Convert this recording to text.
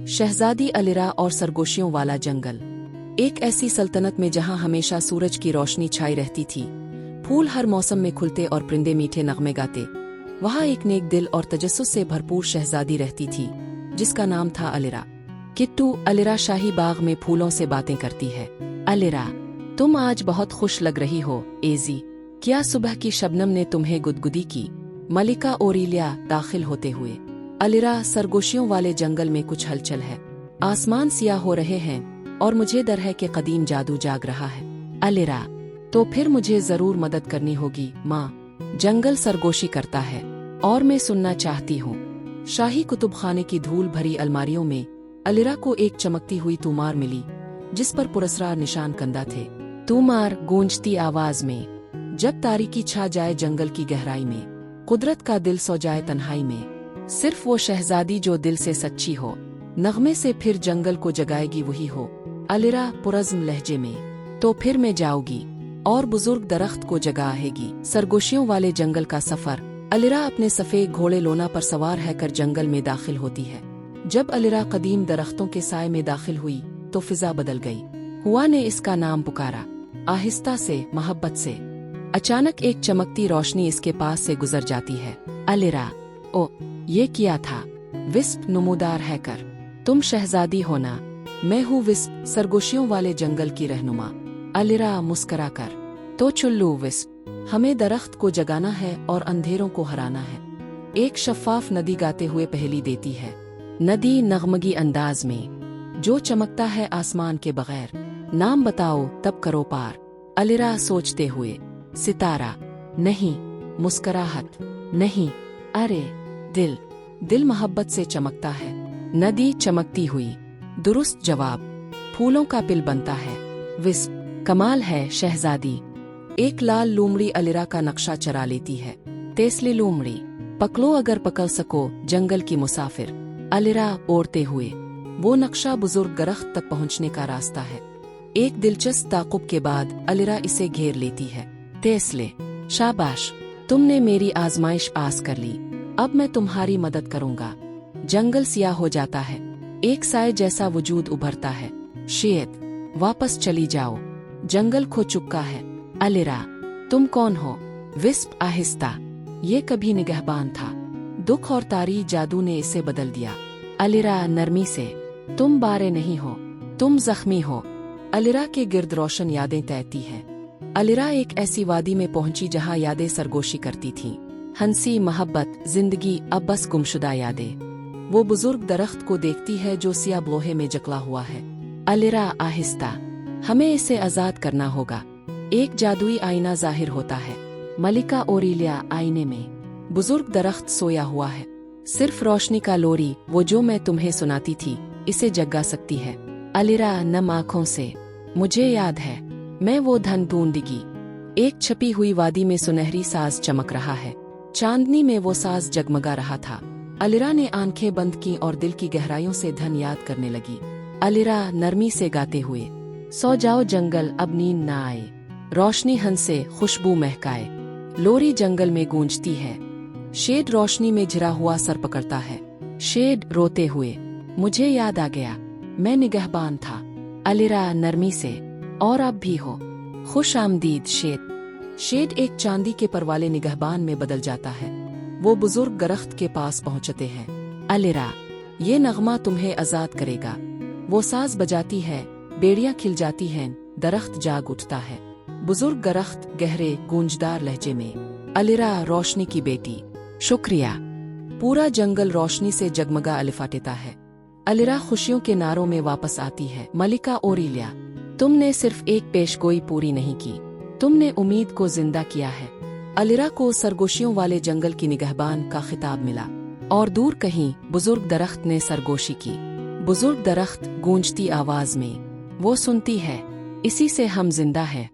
शहजादी अलिरा और सरगोशियों वाला जंगल। एक ऐसी सल्तनत में जहां हमेशा सूरज की रोशनी छाई रहती थी, फूल हर मौसम में खुलते और परिंदे मीठे नगमे गाते, वहां एक नेक दिल और तजस्सुस से भरपूर शहजादी रहती थी जिसका नाम था अलिरा। किट्टू, अलिरा शाही बाग में फूलों से बातें करती है। अलिरा, तुम आज बहुत खुश लग रही हो एजी। क्या सुबह की शबनम ने तुम्हें गुदगुदी की? मलिका ओरिलिया दाखिल होते हुए। अलिरा, सरगोशियों वाले जंगल में कुछ हलचल है। आसमान सियाह हो रहे हैं और मुझे डर है कि कदीम जादू जाग रहा है। अलिरा, तो फिर मुझे जरूर मदद करनी होगी माँ। जंगल सरगोशी करता है और मैं सुनना चाहती हूँ। शाही कुतुबखाने की धूल भरी अलमारियों में अलिरा को एक चमकती हुई तूमार मिली जिस पर पुरस्कार निशान कंदा थे। तूमार गूंजती आवाज में, जब तारीकी छा जाए जंगल की गहराई में, कुदरत का दिल सो जाए तन्हाई में, सिर्फ वो शहजादी जो दिल से सच्ची हो, नगमे से फिर जंगल को जगाएगी वही हो। अलिरा पुरज़्म लहजे में, तो फिर मैं जाऊंगी और बुजुर्ग दरख्त को जगाएगी। सरगोशियों वाले जंगल का सफर। अलिरा अपने सफेद घोड़े लोना पर सवार है कर जंगल में दाखिल होती है। जब अलिरा कदीम दरख्तों के साए में दाखिल हुई तो फिजा बदल गई। हुआ ने इसका नाम पुकारा, आहिस्ता से, मोहब्बत से। अचानक एक चमकती रोशनी इसके पास से गुजर जाती है। अलिरा, ओ, ये क्या था? विस्प नुमूदार है कर, तुम शहजादी हो ना? मैं हूँ विस्प, सरगोशियों वाले जंगल की रहनुमा। अलिरा मुस्करा कर, तो चुल्लू विस्प, हमें दरख्त को जगाना है और अंधेरों को हराना है। एक शफाफ नदी गाते हुए पहेली देती है। नदी नगमगी अंदाज में, जो चमकता है आसमान के बगैर, नाम बताओ तब करो पार। अलिरा सोचते हुए, सितारा नहीं, मुस्कराहट नहीं, अरे दिल, दिल मोहब्बत से चमकता है। नदी चमकती हुई, दुरुस्त जवाब, फूलों का पिल बनता है। विस्प, कमाल है शहजादी। एक लाल लूमड़ी अलिरा का नक्शा चरा लेती है। तेसली लूमड़ी, पकड़ो अगर पकड़ सको जंगल की मुसाफिर। अलिरा ओढ़ते हुए, वो नक्शा बुजुर्ग दरख्त तक पहुंचने का रास्ता है। एक दिलचस्प ताक़ुब के बाद अलिरा इसे घेर लेती है। तेसले, शाबाश, तुमने मेरी आजमाइश पास कर ली, अब मैं तुम्हारी मदद करूंगा। जंगल सियाह हो जाता है, एक साए जैसा वजूद उभरता है। शेद, वापस चली जाओ, जंगल खो चुका है। अलिरा, तुम कौन हो? विस्प आहिस्ता, ये कभी निगहबान था, दुख और तारी जादू ने इसे बदल दिया। अलिरा नरमी से, तुम बारे नहीं हो, तुम जख्मी हो। अलिरा के गिर्द रोशन यादें तैरती हैं। अलिरा एक ऐसी वादी में पहुंची जहां यादें सरगोशी करती थीं। हंसी, मोहब्बत, जिंदगी, अब बस गुमशुदा यादें। वो बुजुर्ग दरख्त को देखती है जो सिया लोहे में जकला हुआ है। अलिरा आहिस्ता, हमें इसे आजाद करना होगा। एक जादुई आईना जाहिर होता है। मलिका ओरिलिया आईने में, बुजुर्ग दरख्त सोया हुआ है। सिर्फ रोशनी का लोरी, वो जो मैं तुम्हें सुनाती थी, इसे जगा सकती है। अलिरा नम आँखों से, मुझे याद है, मैं वो धन ढूंढगी। एक छपी हुई वादी में सुनहरी साज चमक रहा है। चांदनी में वो साज जगमगा रहा था। अलिरा ने आंखें बंद की और दिल की गहराइयों से धन याद करने लगी। अलिरा नरमी से गाते हुए, सो जाओ जंगल अब नींद न आए, रोशनी हंसे खुशबू महकाए। लोरी जंगल में गूंजती है। शेड रोशनी में झिरा हुआ सर पकड़ता है। शेड रोते हुए, मुझे याद आ गया, मैं निगहबान था। अलिरा नरमी से, और अब भी हो। खुश आमदीद शेड। शेड एक चांदी के पर वाले निगहबान में बदल जाता है। वो बुजुर्ग दरख्त के पास पहुंचते हैं। अलिरा, ये नगमा तुम्हें आजाद करेगा। वो साज बजाती है, बेड़ियां खिल जाती हैं, दरख्त जाग उठता है। बुजुर्ग दरख्त गहरे गूंजदार लहजे में, अलिरा रोशनी की बेटी, शुक्रिया। पूरा जंगल रोशनी से जगमगा अलिफाटेता है। अलिरा खुशियों के नारों में वापस आती है। मलिका ओरिलिया, तुमने सिर्फ एक पेशगोई पूरी नहीं की, तुमने उम्मीद को जिंदा किया है। अलिरा को सरगोशियों वाले जंगल की निगहबान का खिताब मिला। और दूर कहीं बुजुर्ग दरख्त ने सरगोशी की। बुजुर्ग दरख्त गूंजती आवाज में, वो सुनती है, इसी से हम जिंदा है।